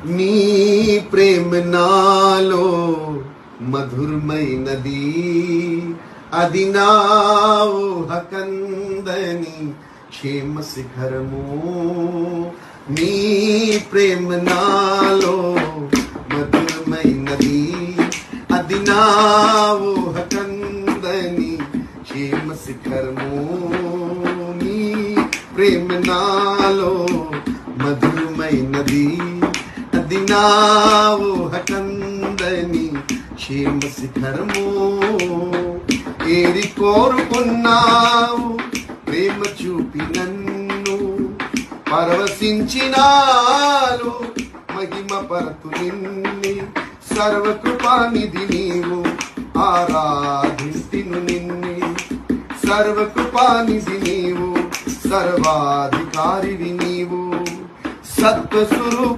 నీ ప్రేమ నాలో మధురమైనది, అది నా ఊహకందని క్షేమ శిఖరము. నీ ప్రేమ నాలో మధురమైనది, అది నా ఊహకందని క్షేమ శిఖరము. నీ ప్రేమ నాలో మధురమైనది, అది నా ఊహకందని క్షేమ శిఖరము. ఏరి కోరుకున్నావు ప్రేమ చూపి నన్ను, పరవశించినాలు మహిమ పరతు నిన్ని. సర్వకృపానిధి నీవు, ఆరాధింతిను నిన్ని. సర్వకృపానిధి నీవు, సర్వాధికారివి నీవు. సత్వస్వరూప